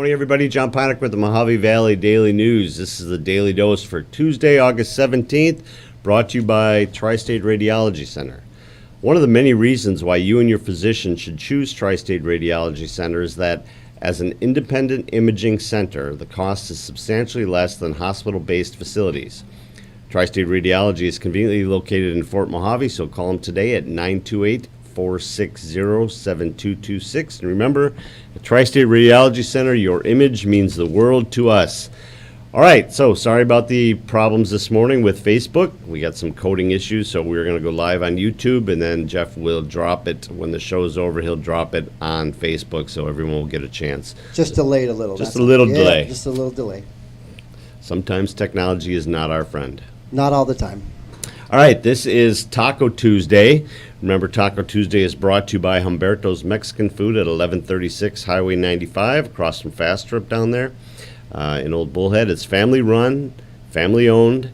Morning, everybody. John Ponick with the Mojave Valley Daily News. This is the Daily Dose for Tuesday, August 17th, brought to you by Tri-State Radiology Center. One of the many reasons why you and your physician should choose Tri-State Radiology Center is that as an independent imaging center, the cost is substantially less than hospital-based facilities. Tri-State Radiology is conveniently located in Fort Mojave, so call them today at 928-460-7226. And remember, at Tri-State Radiology Center, your image means the world to us. All right, so sorry about the problems this morning with Facebook. We got some coding issues, so we're going to go live on YouTube, and then Jeff will drop it when the show's over. He'll drop it on Facebook, so everyone will get a chance. Just delayed a little. Just a little delay. Just a little delay. Sometimes technology is not our friend. Not all the time. All right, this is Taco Tuesday. Remember, Taco Tuesday is brought to you by Humberto's Mexican Food at 1136 Highway 95, across from Fast Trip down there in Old Bullhead. It's family run, family owned.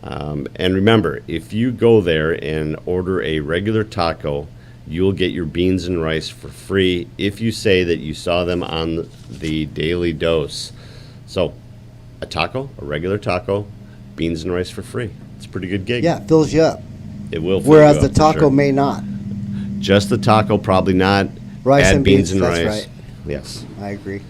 And remember, if you go there and order a regular taco, you'll get your beans and rice for free if you say that you saw them on the Daily Dose. So, a taco, a regular taco, beans and rice for free. It's a pretty good gig. Yeah, it fills you up. It will fill Whereas you the up, for taco sure. may not. Just the taco, probably not. Rice Add and beans and that's rice. right. Yes. I agree.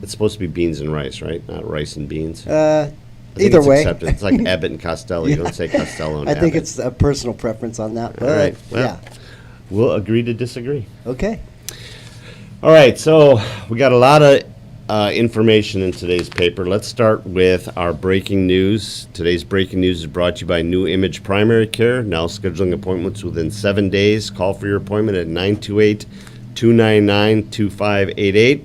It's supposed to be beans and rice, right? Not rice and beans. Either it's way. accepted. It's like Abbott and Costello. You don't say Costello and I think Abbott. it's a personal preference on that. But All right. Well, yeah. we'll agree to disagree. Okay. All right. So we got a lot of information in today's paper. Let's start with our breaking news. Today's breaking news is brought to you by New Image Primary Care. Now scheduling appointments within 7 days. Call for your appointment at 928-299-2588.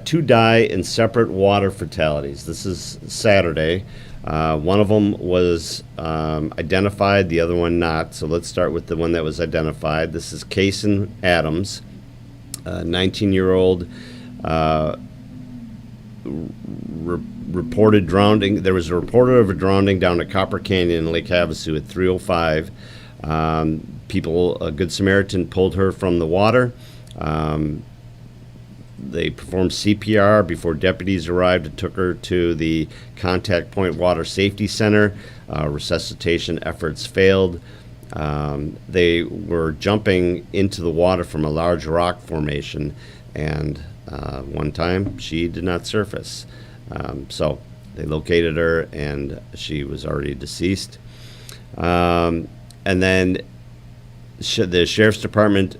Two die in separate water fatalities. This is Saturday. One of them was identified, the other one not. So let's start with the one that was identified. This is Kaysen Adams, 19-year-old. Reported drowning. There was a report of a drowning down at Copper Canyon in Lake Havasu at 3:05. A Good Samaritan pulled her from the water. They performed CPR before deputies arrived and took her to the Contact Point Water Safety Center. Resuscitation efforts failed. They were jumping into the water from a large rock formation, and one time she did not surface. So they located her, and she was already deceased. And then the Sheriff's Department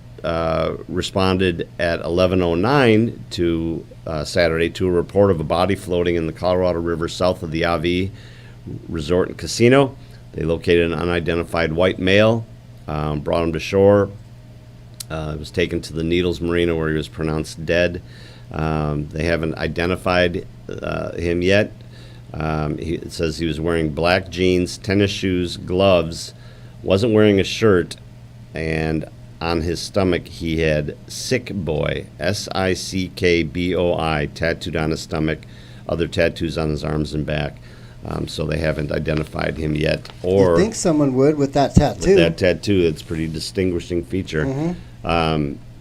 responded at 11:09 to Saturday to a report of a body floating in the Colorado River south of the Avi Resort and Casino. They located an unidentified white male, brought him to shore. Was taken to the Needles Marina where he was pronounced dead. They haven't identified him yet. It says he was wearing black jeans, tennis shoes, gloves, wasn't wearing a shirt, and on his stomach he had Sick Boy, SICKBOI, tattooed on his stomach, other tattoos on his arms and back. So they haven't identified him yet. Or You think someone would with that tattoo? with that tattoo, it's a pretty distinguishing feature.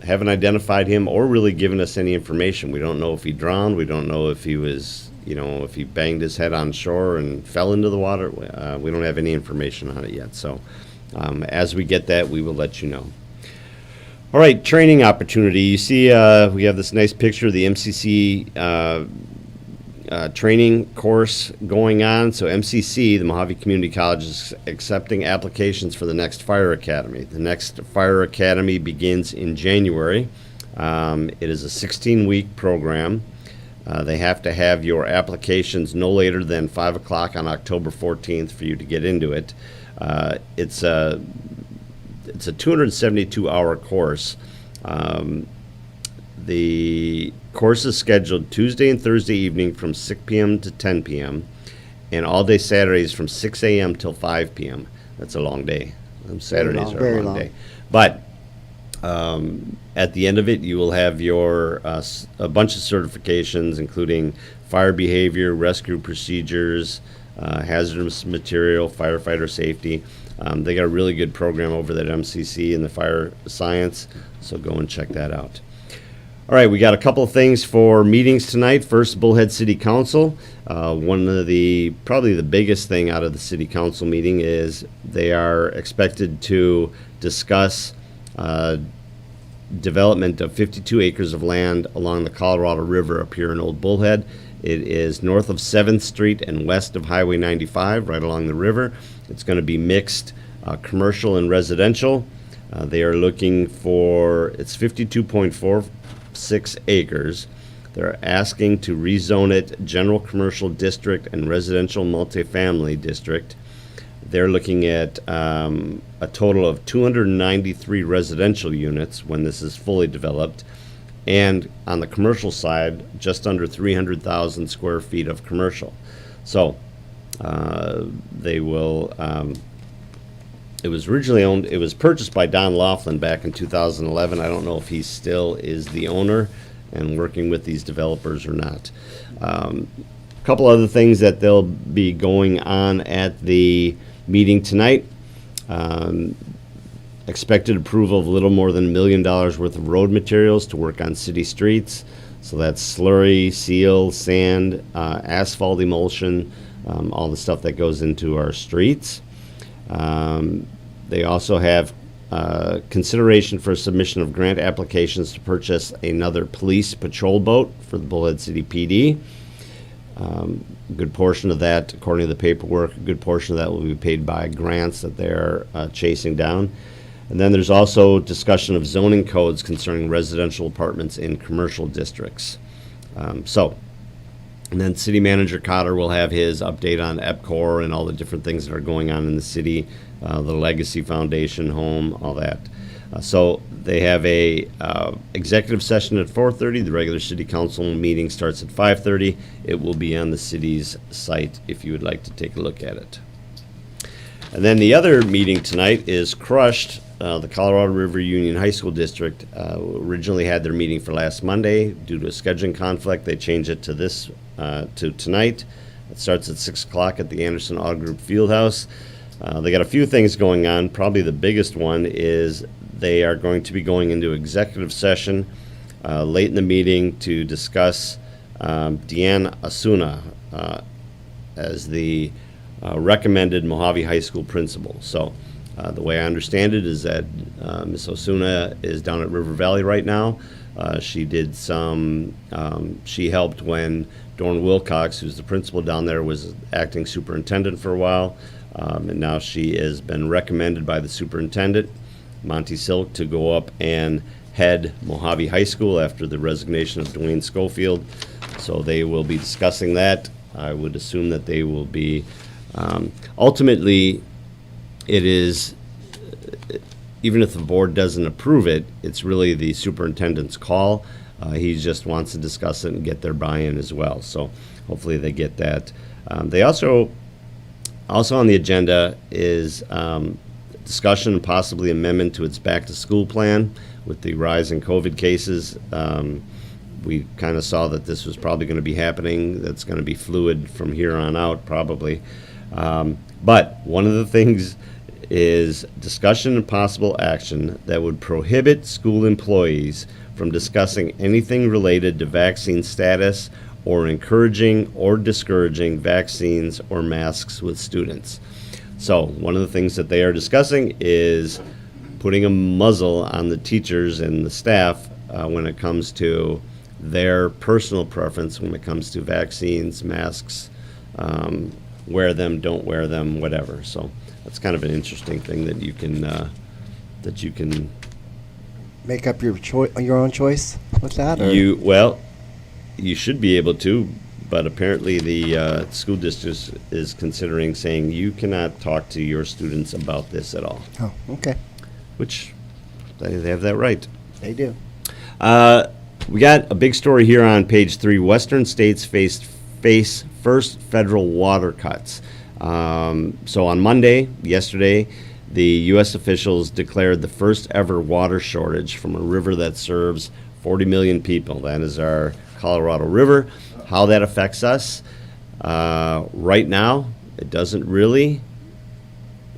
Haven't identified him or really given us any information. We don't know if he drowned. We don't know if he was, if he banged his head on shore and fell into the water. We don't have any information on it yet. So as we get that, we will let you know. All right, training opportunity. You see we have this nice picture of the MCC training course going on. So MCC, the Mojave Community College, is accepting applications for the next fire academy. The next fire academy begins in January. It is a 16-week program. They have to have your applications no later than 5 o'clock on October 14th for you to get into it. It's a 272-hour course. The course is scheduled Tuesday and Thursday evening from 6 p.m. to 10 p.m. and all day Saturdays from 6 a.m. till 5 p.m. That's a long day. Saturdays are a long day. But at the end of it, you will have your a bunch of certifications, including fire behavior, rescue procedures, hazardous material, firefighter safety. They got a really good program over there at MCC in the fire science, so go and check that out. All right, we got a couple of things for meetings tonight. First, Bullhead City Council. One of probably the biggest thing out of the city council meeting is they are expected to discuss development of 52 acres of land along the Colorado River up here in Old Bullhead. It is north of 7th Street and west of Highway 95, right along the river. It's going to be mixed commercial and residential. They are looking for, it's 52.46 acres. They're asking to rezone it general commercial district and residential multifamily district. They're looking at a total of 293 residential units when this is fully developed. And on the commercial side, just under 300,000 square feet of commercial. So they will, it was originally owned, it was purchased by Don Laughlin back in 2011. I don't know if he still is the owner and working with these developers or not. A couple other things that they'll be going on at the meeting tonight. Expected approval of a little more than $1 million worth of road materials to work on city streets. So that's slurry, seal, sand, asphalt emulsion, all the stuff that goes into our streets. They also have consideration for submission of grant applications to purchase another police patrol boat for the Bullhead City PD. A good portion of that, according to the paperwork, a good portion of that will be paid by grants that they're chasing down. And then there's also discussion of zoning codes concerning residential apartments in commercial districts. And then City Manager Cotter will have his update on EPCOR and all the different things that are going on in the city, the Legacy Foundation home, all that. So they have a executive session at 4:30. The regular city council meeting starts at 5:30. It will be on the city's site if you would like to take a look at it. And then the other meeting tonight is Crushed. The Colorado River Union High School District originally had their meeting for last Monday. Due to a scheduling conflict, they changed it to to tonight. It starts at 6 o'clock at the Anderson Auto Group Fieldhouse. They got a few things going on. Probably the biggest one is they are going to be going into executive session late in the meeting to discuss Deanne Asuna as the recommended Mojave High School principal. So the way I understand it is that Ms. Osuna is down at River Valley right now. She did she helped when Dorn Wilcox, who's the principal down there, was acting superintendent for a while. And now she has been recommended by the superintendent, Monty Silk, to go up and head Mojave High School after the resignation of Dwayne Schofield. So they will be discussing that. I would assume that they will be, ultimately, it is, even if the board doesn't approve it, it's really the superintendent's call. He just wants to discuss it and get their buy-in as well. So hopefully they get that. They also on the agenda is discussion and possibly amendment to its back-to-school plan with the rise in COVID cases. We kind of saw that this was probably going to be happening. That's going to be fluid from here on out, probably. But one of the things is discussion and possible action that would prohibit school employees from discussing anything related to vaccine status or encouraging or discouraging vaccines or masks with students. So one of the things that they are discussing is putting a muzzle on the teachers and the staff when it comes to their personal preference when it comes to vaccines, masks, wear them, don't wear them, whatever. So that's kind of an interesting thing that you can Make up your own choice with that? Or? You should be able to, but apparently the school district is considering saying you cannot talk to your students about this at all. Oh, okay. Which they have that right. They do. We got a big story here on page 3. Western states face first federal water cuts. So on Monday, yesterday, the U.S. officials declared the first ever water shortage from a river that serves 40 million people. That is our Colorado River. How that affects us right now, it doesn't really.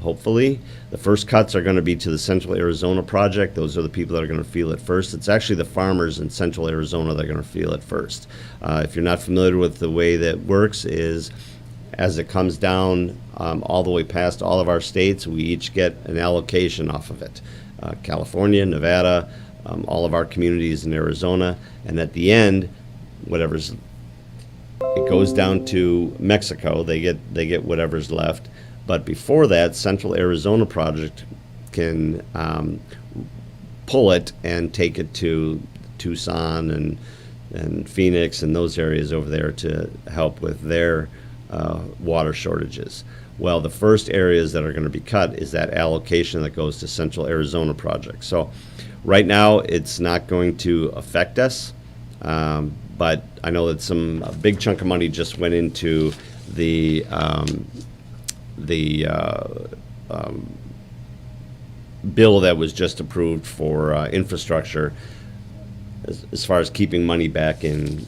hopefully. The first cuts are going to be to the Central Arizona project. Those are the people that are going to feel it first. It's actually the farmers in Central Arizona that are going to feel it first. If you're not familiar with the way that works, is as it comes down all the way past all of our states, we each get an allocation off of it. California, Nevada, all of our communities in Arizona, and at the end, it goes down to Mexico. They get whatever's left. But before that, Central Arizona project can pull it and take it to Tucson and Phoenix and those areas over there to help with their water shortages. Well, the first areas that are going to be cut is that allocation that goes to Central Arizona project. So right now, it's not going to affect us, but I know that a big chunk of money just went into the bill that was just approved for infrastructure as far as keeping money back in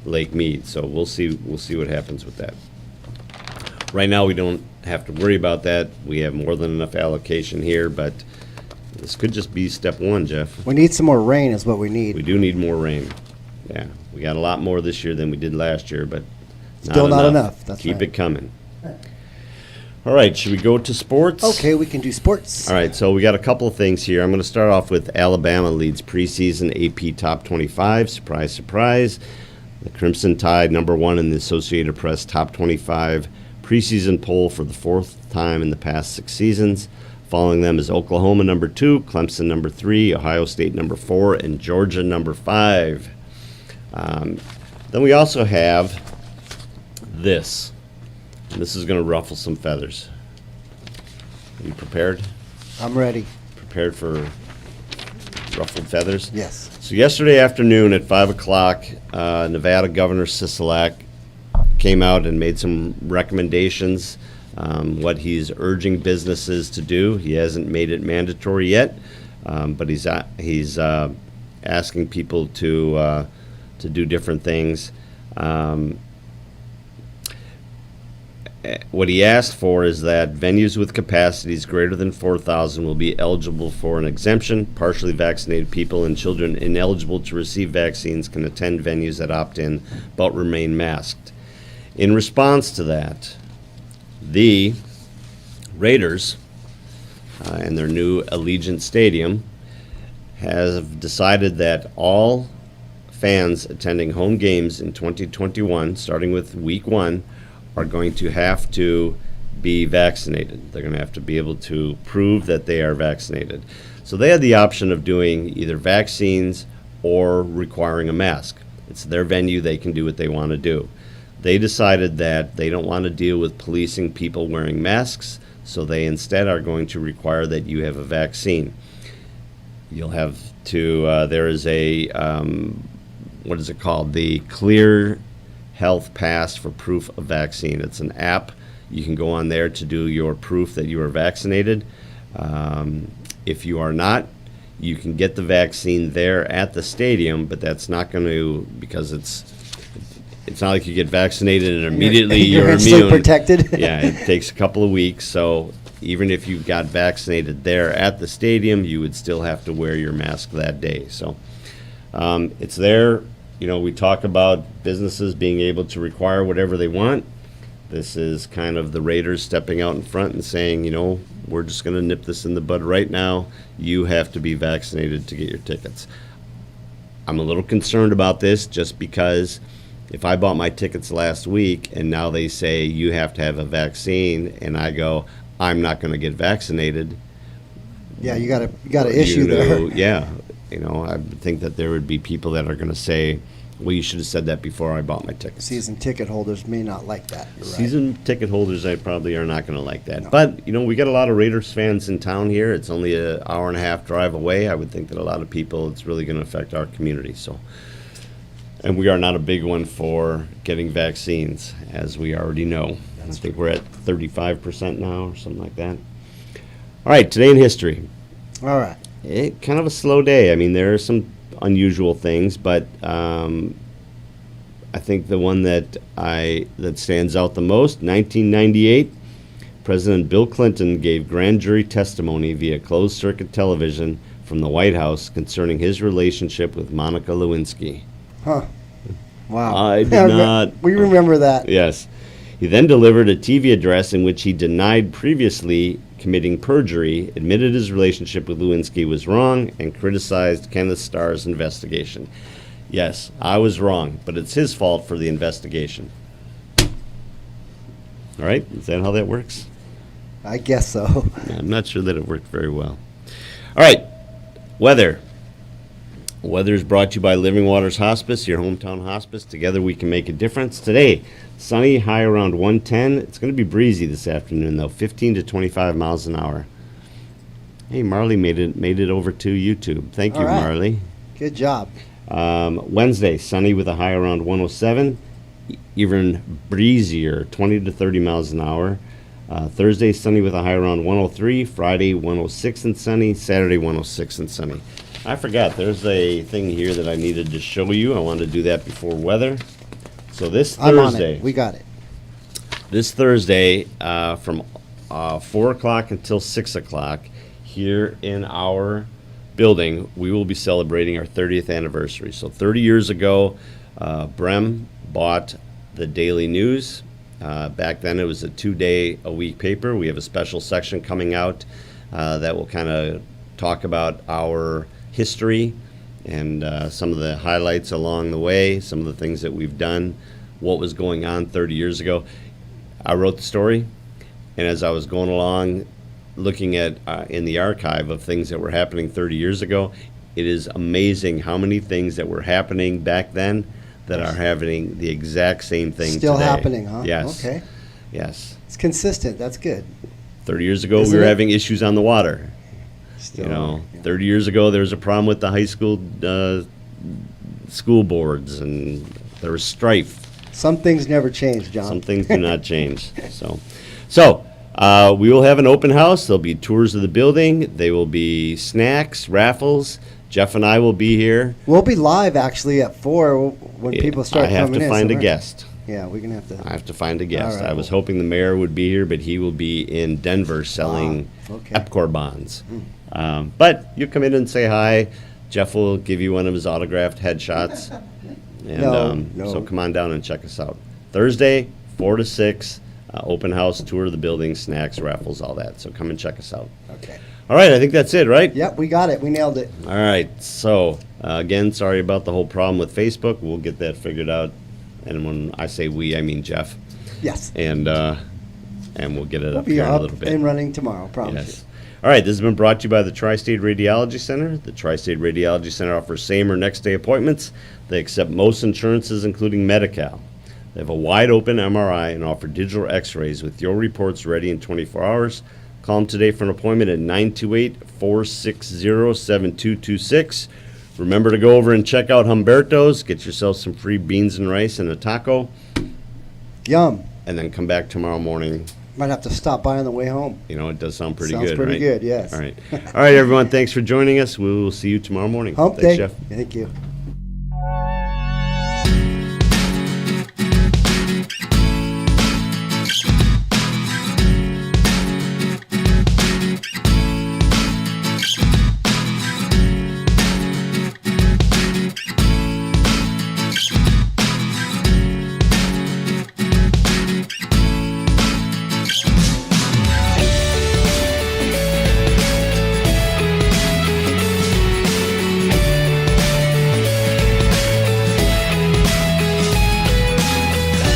Lake Mead. So we'll see what happens with that. Right now, we don't have to worry about that. We have more than enough allocation here, but this could just be step one, Jeff. We need some more rain is what we need. We do need more rain. Yeah, we got a lot more this year than we did last year, but Still not enough. That's Keep right. it coming. All right, should we go to sports? Okay, we can do sports. All right, so we got a couple of things here. I'm going to start off with Alabama leads preseason AP Top 25. Surprise, surprise. The Crimson Tide, number one in the Associated Press Top 25 preseason poll for the fourth time in the past 6 seasons. Following them is Oklahoma, number 2, Clemson, number 3, Ohio State, number 4, and Georgia, number 5. Then we also have this. And this is going to ruffle some feathers. Are you prepared? I'm ready. Prepared for ruffled feathers? Yes. So yesterday afternoon at 5 o'clock, Nevada Governor Sisolak came out and made some recommendations, what he's urging businesses to do. He hasn't made it mandatory yet, but he's asking people to do different things. What he asked for is that venues with capacities greater than 4,000 will be eligible for an exemption. Partially vaccinated people and children ineligible to receive vaccines can attend venues that opt in but remain masked. In response to that, the Raiders and their new Allegiant Stadium have decided that all fans attending home games in 2021, starting with week 1, are going to have to be vaccinated. They're going to have to be able to prove that they are vaccinated. So they had the option of doing either vaccines or requiring a mask. It's their venue. They can do what they want to do. They decided that they don't want to deal with policing people wearing masks, so they instead are going to require that you have a vaccine. You'll have to, there is a, what is it called? The Clear Health Pass for proof of vaccine. It's an app. You can go on there to do your proof that you are vaccinated. If you are not, you can get the vaccine there at the stadium, but that's not going to, because it's not like you get vaccinated and immediately you're instantly immune. protected. Yeah, it takes a couple of weeks. So even if you got vaccinated there at the stadium, you would still have to wear your mask that day. So it's there. You know, we talk about businesses being able to require whatever they want. This is kind of the Raiders stepping out in front and saying, you know, we're just going to nip this in the bud right now. You have to be vaccinated to get your tickets. I'm a little concerned about this just because if I bought my tickets last week and now they say you have to have a vaccine and I go, I'm not going to get vaccinated. Yeah, you got to issue there. Yeah. You know, I think that there would be people that are going to say, well, you should have said that before I bought my tickets. Season ticket holders may not like that. You're right. Season ticket holders, I probably are not going to like that. No. But, you know, we got a lot of Raiders fans in town here. It's only an hour and a half drive away. I would think that a lot of people, it's really going to affect our community. So, and we are not a big one for getting vaccines, as we already know. I think we're at 35% now or something like that. All right, today in history. All right. Kind of a slow day. I mean, there are some unusual things, but I think the one that stands out the most, 1998, President Bill Clinton gave grand jury testimony via closed-circuit television from the White House concerning his relationship with Monica Lewinsky. Huh. Wow. I did not. We remember that. Yes. He then delivered a TV address in which he denied previously committing perjury, admitted his relationship with Lewinsky was wrong, and criticized Kenneth Starr's investigation. Yes, I was wrong, but it's his fault for the investigation. All right? Is that how that works? I guess so. I'm not sure that it worked very well. All right, weather. Weather is brought to you by Living Waters Hospice, your hometown hospice. Together we can make a difference. Today, sunny, high around 110. It's going to be breezy this afternoon, though, 15 to 25 miles an hour. Hey, Marley made it over to YouTube. Thank you, All right. Marley. Good job. Wednesday, sunny with a high around 107. Even breezier, 20 to 30 miles an hour. Thursday, sunny with a high around 103. Friday, 106 and sunny. Saturday, 106 and sunny. I forgot, there's a thing here that I needed to show you. I wanted to do that before weather. So this I'm on Thursday, it. We got it. this Thursday, from 4 o'clock until 6 o'clock, here in our building, we will be celebrating our 30th anniversary. So 30 years ago, Brem bought the Daily News. Back then, it was a 2-day-a-week paper. We have a special section coming out that will kind of talk about our history and some of the highlights along the way, some of the things that we've done, what was going on 30 years ago. I wrote the story, and as I was going along, looking at in the archive of things that were happening 30 years ago, it is amazing how many things that were happening back then that are happening the exact same thing Still today. happening, huh? Yes. Okay. Yes. It's consistent. That's good. 30 years ago, Isn't we were it? having issues on the water. Still. You know, 30 years ago, there was a problem with the high school school boards, and there was strife. Some things never change, John. Some things do not change. So we will have an open house. There'll be tours of the building. There will be snacks, raffles. Jeff and I will be here. We'll be live actually at 4 when people start I have coming to in. find so a we're- guest. Yeah, we're gonna have to. I have to find a guest. All right, I was well. hoping the mayor would be here, but he will be in Denver selling okay. Epcor bonds. But you come in and say hi. Jeff will give you one of his autographed headshots. And No. so come on down and check us out. Thursday, 4 to 6, open house, tour of the building, snacks, raffles, all that. So come and check us out. Okay. All right, I think that's it, right? Yep, we got it. We nailed it. All right, so again, sorry about the whole problem with Facebook. We'll get that figured out. And when I say we, I mean Jeff. Yes. And we'll get it We'll up be here in a up little bit. and running tomorrow, promise Yes. All right, this has been brought to you by the Tri-State Radiology Center. The Tri-State Radiology Center offers same or next day appointments. They accept most insurances, including Medi-Cal. They have a wide open MRI and offer digital x-rays with your reports ready in 24 hours. Call them today for an appointment at 928-460-7226. Remember to go over and check out Humberto's. Get yourself some free beans and rice and a taco. you. Yum. And then come back tomorrow morning. Might have to stop by on the way home. You know, it does sound pretty Sounds good, pretty right? good, yes. All right. All right, everyone. Thanks for joining us. We will see you tomorrow morning. Hump Thanks, day. Jeff. Thank you.